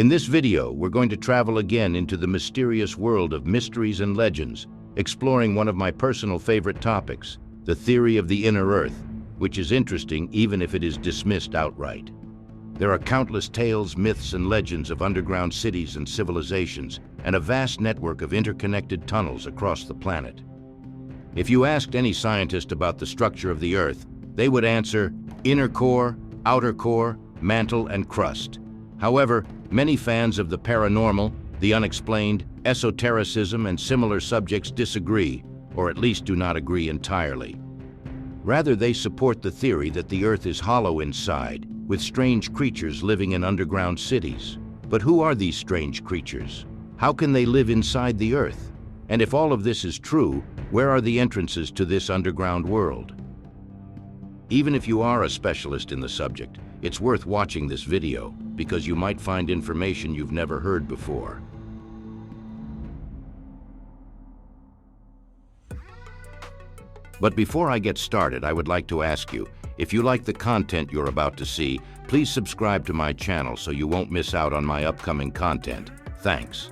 In this video, we're going to travel again into the mysterious world of mysteries and legends, exploring one of my personal favorite topics, the theory of the inner Earth, which is interesting even if it is dismissed outright. There are countless tales, myths, and legends of underground cities and civilizations, and a vast network of interconnected tunnels across the planet. If you asked any scientist about the structure of the Earth, they would answer inner core, outer core, mantle, and crust. However, many fans of the paranormal, the unexplained, esotericism, and similar subjects disagree, or at least do not agree entirely. Rather, they support the theory that the Earth is hollow inside, with strange creatures living in underground cities. But who are these strange creatures? How can they live inside the Earth? And if all of this is true, where are the entrances to this underground world? Even if you are a specialist in the subject, it's worth watching this video because you might find information you've never heard before. But before I get started, I would like to ask you, if you like the content you're about to see, please subscribe to my channel so you won't miss out on my upcoming content. Thanks.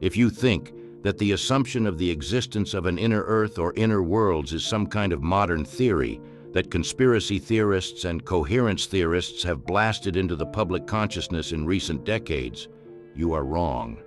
If you think that the assumption of the existence of an inner Earth or inner worlds is some kind of modern theory that conspiracy theorists and coherence theorists have blasted into the public consciousness in recent decades, you are wrong.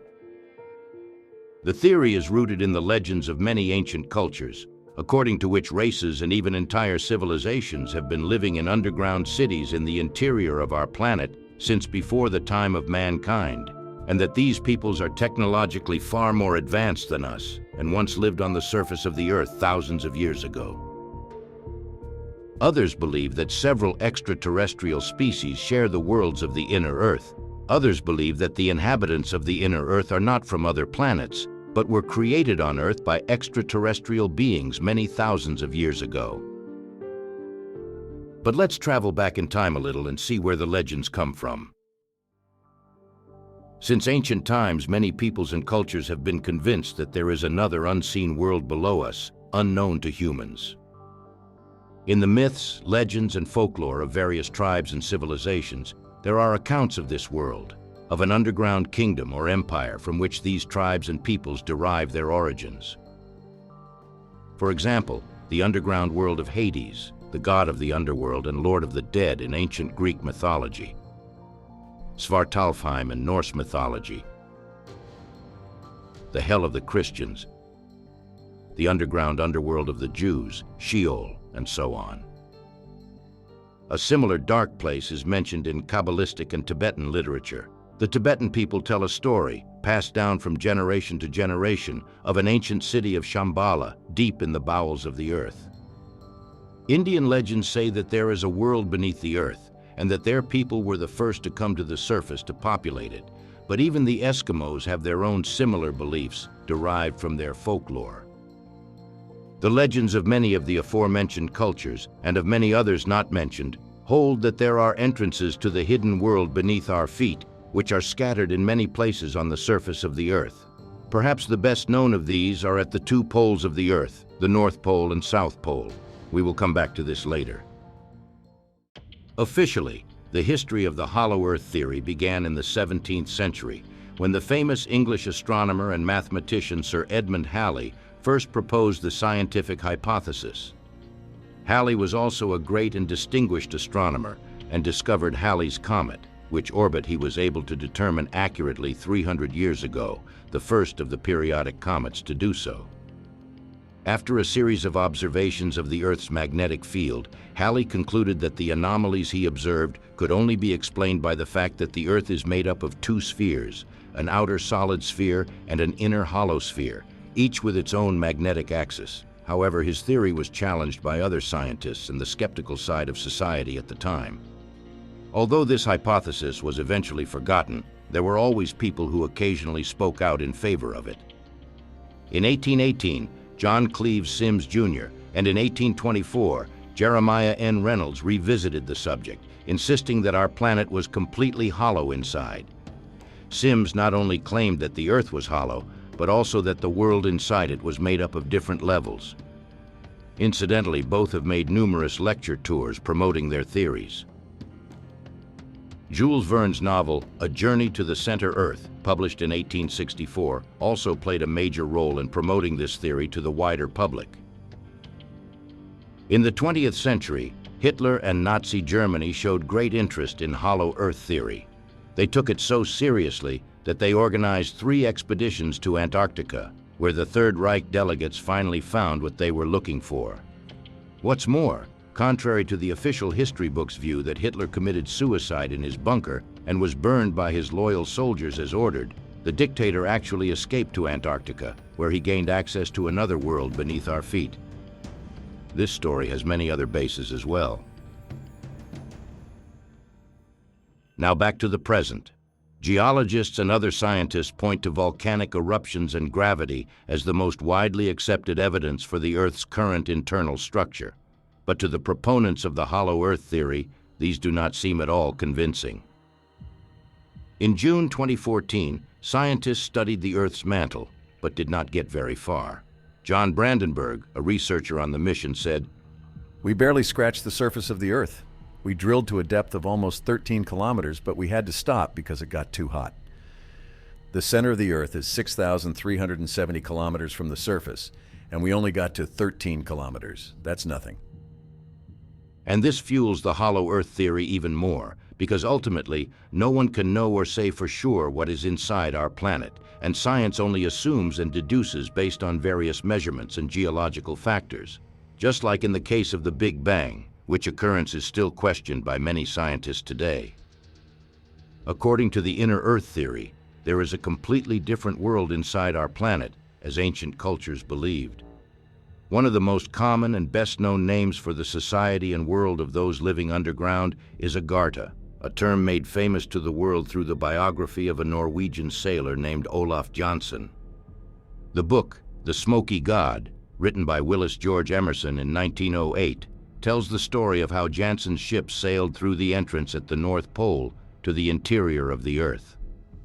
The theory is rooted in the legends of many ancient cultures, according to which races and even entire civilizations have been living in underground cities in the interior of our planet since before the time of mankind, and that these peoples are technologically far more advanced than us and once lived on the surface of the Earth thousands of years ago. Others believe that several extraterrestrial species share the worlds of the inner Earth. Others believe that the inhabitants of the inner Earth are not from other planets, but were created on Earth by extraterrestrial beings many thousands of years ago. But let's travel back in time a little and see where the legends come from. Since ancient times, many peoples and cultures have been convinced that there is another unseen world below us, unknown to humans. In the myths, legends, and folklore of various tribes and civilizations, there are accounts of this world, of an underground kingdom or empire from which these tribes and peoples derive their origins. For example, the underground world of Hades, the god of the underworld and lord of the dead in ancient Greek mythology. Svartalfheim in Norse mythology, the hell of the Christians, the underground underworld of the Jews, Sheol, and so on. A similar dark place is mentioned in Kabbalistic and Tibetan literature. The Tibetan people tell a story, passed down from generation to generation, of an ancient city of Shambhala, deep in the bowels of the earth. Indian legends say that there is a world beneath the earth, and that their people were the first to come to the surface to populate it. But even the Eskimos have their own similar beliefs derived from their folklore. The legends of many of the aforementioned cultures, and of many others not mentioned, hold that there are entrances to the hidden world beneath our feet, which are scattered in many places on the surface of the earth. Perhaps the best known of these are at the two poles of the earth, the North Pole and South Pole. We will come back to this later. Officially, the history of the hollow earth theory began in the 17th century, when the famous English astronomer and mathematician Sir Edmund Halley first proposed the scientific hypothesis. Halley was also a great and distinguished astronomer and discovered Halley's Comet, which orbit he was able to determine accurately 300 years ago, the first of the periodic comets to do so. After a series of observations of the Earth's magnetic field, Halley concluded that the anomalies he observed could only be explained by the fact that the Earth is made up of two spheres, an outer solid sphere and an inner hollow sphere, each with its own magnetic axis. However, his theory was challenged by other scientists and the skeptical side of society at the time. Although this hypothesis was eventually forgotten, there were always people who occasionally spoke out in favor of it. In 1818, John Cleves Sims Jr., and in 1824, Jeremiah N. Reynolds revisited the subject, insisting that our planet was completely hollow inside. Sims not only claimed that the Earth was hollow, but also that the world inside it was made up of different levels. Incidentally, both have made numerous lecture tours promoting their theories. Jules Verne's novel, A Journey to the Center Earth, published in 1864, also played a major role in promoting this theory to the wider public. In the 20th century, Hitler and Nazi Germany showed great interest in hollow Earth theory. They took it so seriously that they organized 3 expeditions to Antarctica, where the Third Reich delegates finally found what they were looking for. What's more, contrary to the official history book's view that Hitler committed suicide in his bunker and was burned by his loyal soldiers as ordered, the dictator actually escaped to Antarctica, where he gained access to another world beneath our feet. This story has many other bases as well. Now back to the present. Geologists and other scientists point to volcanic eruptions and gravity as the most widely accepted evidence for the Earth's current internal structure. But to the proponents of the hollow Earth theory, these do not seem at all convincing. In June 2014, scientists studied the Earth's mantle, but did not get very far. John Brandenburg, a researcher on the mission, said, "We barely scratched the surface of the Earth. We drilled to a depth of almost 13 kilometers, but we had to stop because it got too hot. The center of the Earth is 6,370 kilometers from the surface, and we only got to 13 kilometers. That's nothing." And this fuels the hollow Earth theory even more, because ultimately, no one can know or say for sure what is inside our planet, and science only assumes and deduces based on various measurements and geological factors. Just like in the case of the Big Bang, which occurrence is still questioned by many scientists today. According to the inner Earth theory, there is a completely different world inside our planet, as ancient cultures believed. One of the most common and best-known names for the society and world of those living underground is Agartha, a term made famous to the world through the biography of a Norwegian sailor named Olaf Jansen. The book, The Smoky God, written by Willis George Emerson in 1908, tells the story of how Jansen's ship sailed through the entrance at the North Pole to the interior of the Earth.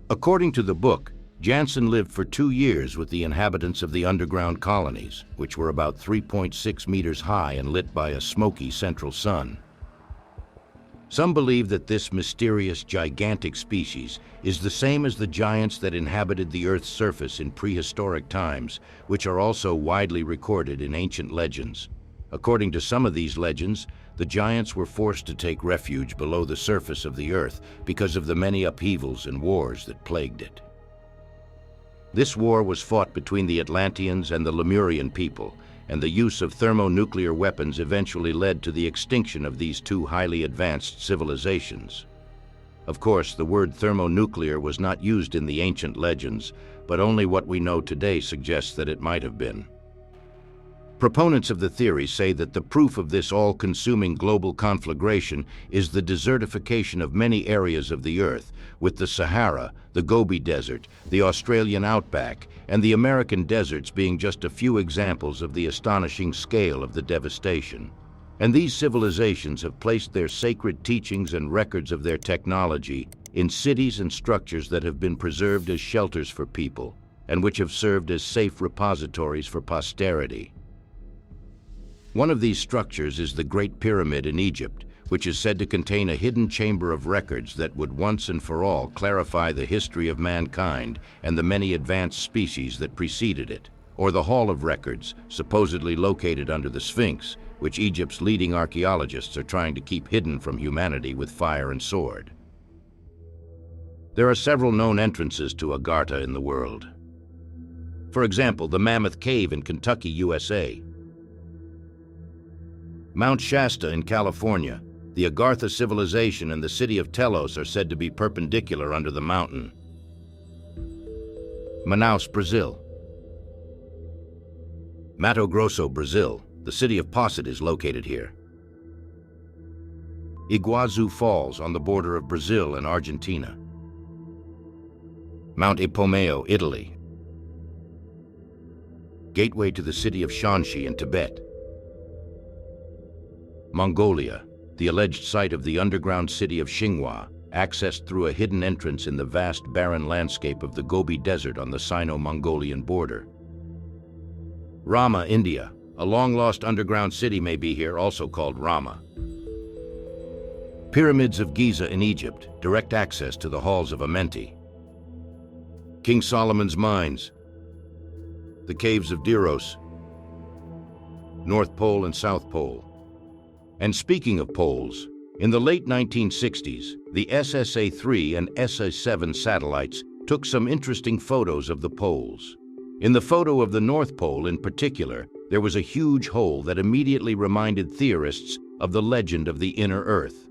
According to the book, Jansen lived for 2 years with the inhabitants of the underground colonies, which were about 3.6 meters high and lit by a smoky central sun. Some believe that this mysterious, gigantic species is the same as the giants that inhabited the Earth's surface in prehistoric times, which are also widely recorded in ancient legends. According to some of these legends, the giants were forced to take refuge below the surface of the Earth because of the many upheavals and wars that plagued it. This war was fought between the Atlanteans and the Lemurian people, and the use of thermonuclear weapons eventually led to the extinction of these 2 highly advanced civilizations. Of course, the word thermonuclear was not used in the ancient legends, but only what we know today suggests that it might have been. Proponents of the theory say that the proof of this all-consuming global conflagration is the desertification of many areas of the Earth, with the Sahara, the Gobi Desert, the Australian outback, and the American deserts being just a few examples of the astonishing scale of the devastation. And these civilizations have placed their sacred teachings and records of their technology in cities and structures that have been preserved as shelters for people, and which have served as safe repositories for posterity. One of these structures is the Great Pyramid in Egypt, which is said to contain a hidden chamber of records that would once and for all clarify the history of mankind and the many advanced species that preceded it, or the Hall of Records, supposedly located under the Sphinx, which Egypt's leading archaeologists are trying to keep hidden from humanity with fire and sword. There are several known entrances to Agartha in the world. For example, the Mammoth Cave in Kentucky, USA, Mount Shasta in California. The Agartha civilization and the city of Telos are said to be perpendicular under the mountain. Manaus, Brazil. Mato Grosso, Brazil. The city of Posset is located here. Iguazu Falls on the border of Brazil and Argentina. Mount Ipomeo, Italy. Gateway to the city of Shanxi in Tibet. Mongolia, the alleged site of the underground city of Xinhua, accessed through a hidden entrance in the vast barren landscape of the Gobi Desert on the Sino-Mongolian border. Rama, India. A long-lost underground city may be here, also called Rama. Pyramids of Giza in Egypt, direct access to the halls of Amenti. King Solomon's Mines. The Caves of Deros. North Pole and South Pole. And speaking of poles, in the late 1960s, the SSA-3 and SA-7 satellites took some interesting photos of the poles. In the photo of the North Pole in particular, there was a huge hole that immediately reminded theorists of the legend of the inner Earth.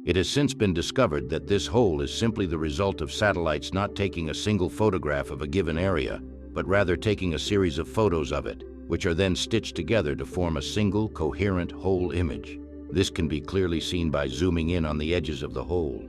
It has since been discovered that this hole is simply the result of satellites not taking a single photograph of a given area, but rather taking a series of photos of it, which are then stitched together to form a single, coherent whole image. This can be clearly seen by zooming in on the edges of the hole.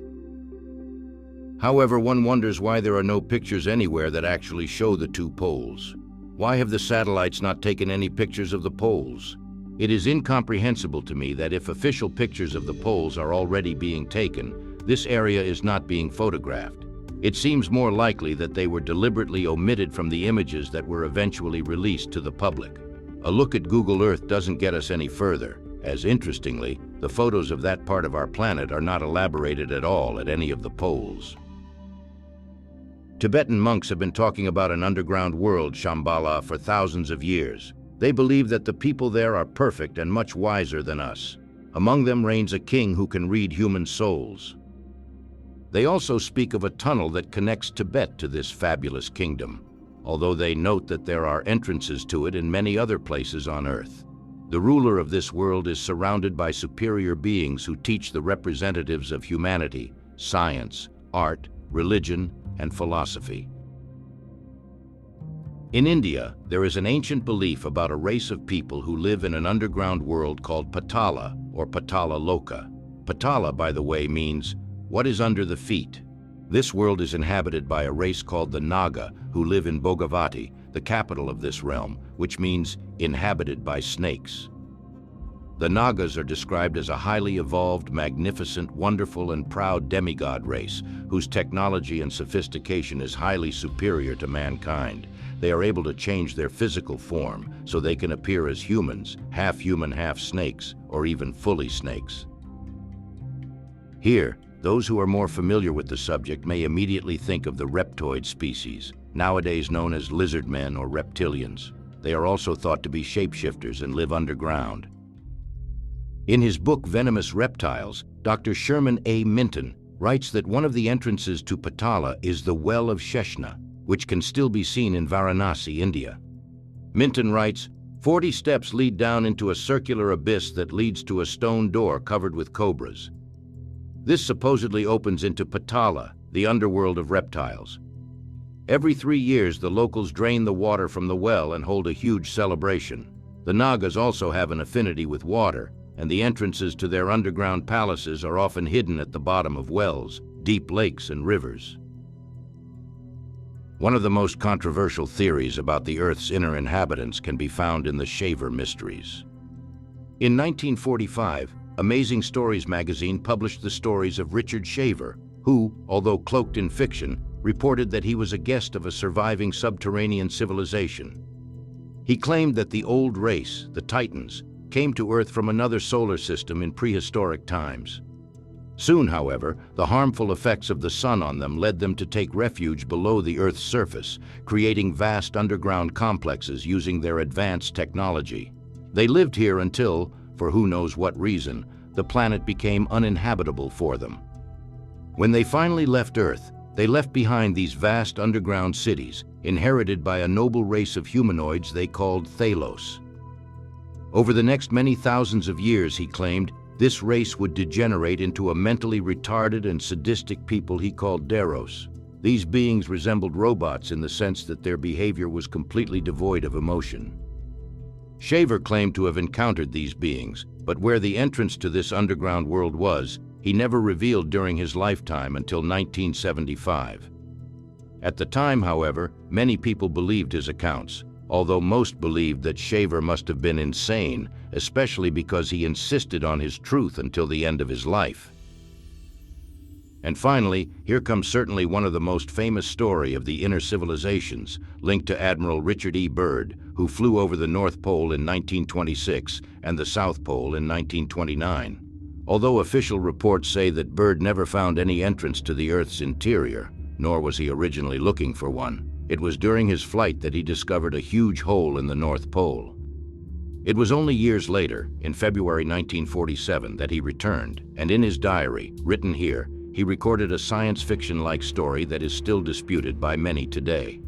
However, one wonders why there are no pictures anywhere that actually show the two poles. Why have the satellites not taken any pictures of the poles? It is incomprehensible to me that if official pictures of the poles are already being taken, this area is not being photographed. It seems more likely that they were deliberately omitted from the images that were eventually released to the public. A look at Google Earth doesn't get us any further, as interestingly, the photos of that part of our planet are not elaborated at all at any of the poles. Tibetan monks have been talking about an underground world, Shambhala, for thousands of years. They believe that the people there are perfect and much wiser than us. Among them reigns a king who can read human souls. They also speak of a tunnel that connects Tibet to this fabulous kingdom, although they note that there are entrances to it in many other places on Earth. The ruler of this world is surrounded by superior beings who teach the representatives of humanity, science, art, religion, and philosophy. In India, there is an ancient belief about a race of people who live in an underground world called Patala, or Patala Loka. Patala, by the way, means what is under the feet. This world is inhabited by a race called the Naga, who live in Bhogavati, the capital of this realm, which means inhabited by snakes. The Nagas are described as a highly evolved, magnificent, wonderful, and proud demigod race, whose technology and sophistication is highly superior to mankind. They are able to change their physical form so they can appear as humans, half human, half snakes, or even fully snakes. Here, those who are more familiar with the subject may immediately think of the reptoid species, nowadays known as lizard men or reptilians. They are also thought to be shapeshifters and live underground. In his book Venomous Reptiles, Dr. Sherman A. Minton writes that one of the entrances to Patala is the Well of Sheshna, which can still be seen in Varanasi, India. Minton writes, 40 steps lead down into a circular abyss that leads to a stone door covered with cobras. This supposedly opens into Patala, the underworld of reptiles. Every 3 years, the locals drain the water from the well and hold a huge celebration. The Nagas also have an affinity with water, and the entrances to their underground palaces are often hidden at the bottom of wells, deep lakes, and rivers. One of the most controversial theories about the Earth's inner inhabitants can be found in the Shaver mysteries. In 1945, Amazing Stories magazine published the stories of Richard Shaver, who, although cloaked in fiction, reported that he was a guest of a surviving subterranean civilization. He claimed that the old race, the Titans, came to Earth from another solar system in prehistoric times. Soon, however, the harmful effects of the sun on them led them to take refuge below the Earth's surface, creating vast underground complexes using their advanced technology. They lived here until, for who knows what reason, the planet became uninhabitable for them. When they finally left Earth, they left behind these vast underground cities, inherited by a noble race of humanoids they called Thalos. Over the next many thousands of years, he claimed, this race would degenerate into a mentally retarded and sadistic people he called Deros. These beings resembled robots in the sense that their behavior was completely devoid of emotion. Shaver claimed to have encountered these beings, but where the entrance to this underground world was, he never revealed during his lifetime until 1975. At the time, however, many people believed his accounts, although most believed that Shaver must have been insane, especially because he insisted on his truth until the end of his life. And finally, here comes certainly one of the most famous story of the inner civilizations, linked to Admiral Richard E. Byrd, who flew over the North Pole in 1926 and the South Pole in 1929. Although official reports say that Byrd never found any entrance to the Earth's interior, nor was he originally looking for one, it was during his flight that he discovered a huge hole in the North Pole. It was only years later, in February 1947, that he returned, and in his diary, written here, he recorded a science fiction-like story that is still disputed by many today.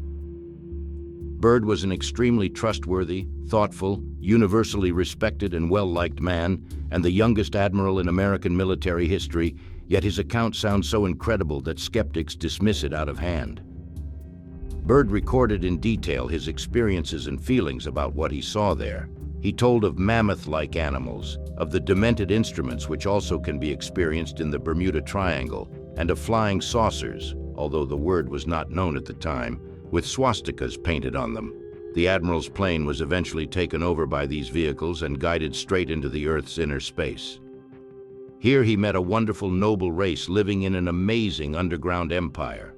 Byrd was an extremely trustworthy, thoughtful, universally respected and well-liked man, and the youngest admiral in American military history, yet his account sounds so incredible that skeptics dismiss it out of hand. Byrd recorded in detail his experiences and feelings about what he saw there. He told of mammoth-like animals, of the demented instruments which also can be experienced in the Bermuda Triangle, and of flying saucers, although the word was not known at the time, with swastikas painted on them. The Admiral's plane was eventually taken over by these vehicles and guided straight into the Earth's inner space. Here he met a wonderful noble race living in an amazing underground empire.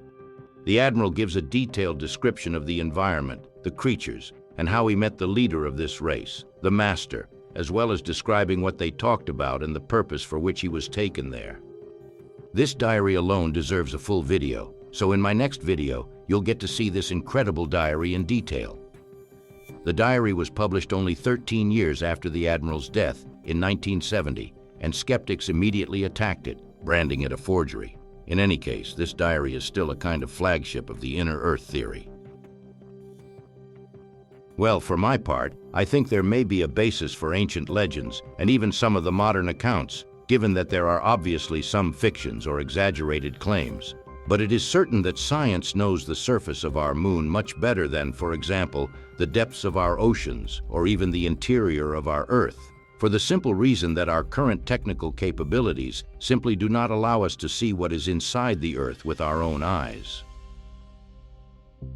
The Admiral gives a detailed description of the environment, the creatures, and how he met the leader of this race, the Master, as well as describing what they talked about and the purpose for which he was taken there. This diary alone deserves a full video, so in my next video, you'll get to see this incredible diary in detail. The diary was published only 13 years after the Admiral's death in 1970, and skeptics immediately attacked it, branding it a forgery. In any case, this diary is still a kind of flagship of the inner Earth theory. Well, for my part, I think there may be a basis for ancient legends and even some of the modern accounts, given that there are obviously some fictions or exaggerated claims. But it is certain that science knows the surface of our moon much better than, for example, the depths of our oceans or even the interior of our Earth, for the simple reason that our current technical capabilities simply do not allow us to see what is inside the Earth with our own eyes.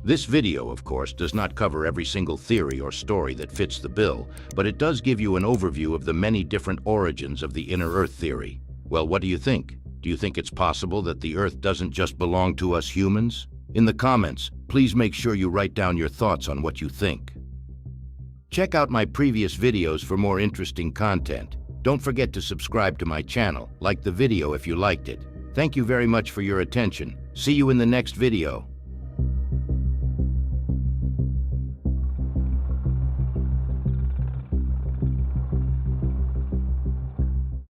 This video, of course, does not cover every single theory or story that fits the bill, but it does give you an overview of the many different origins of the inner Earth theory. Well, what do you think? Do you think it's possible that the Earth doesn't just belong to us humans? In the comments, please make sure you write down your thoughts on what you think. Check out my previous videos for more interesting content. Don't forget to subscribe to my channel, like the video if you liked it. Thank you very much for your attention. See you in the next video.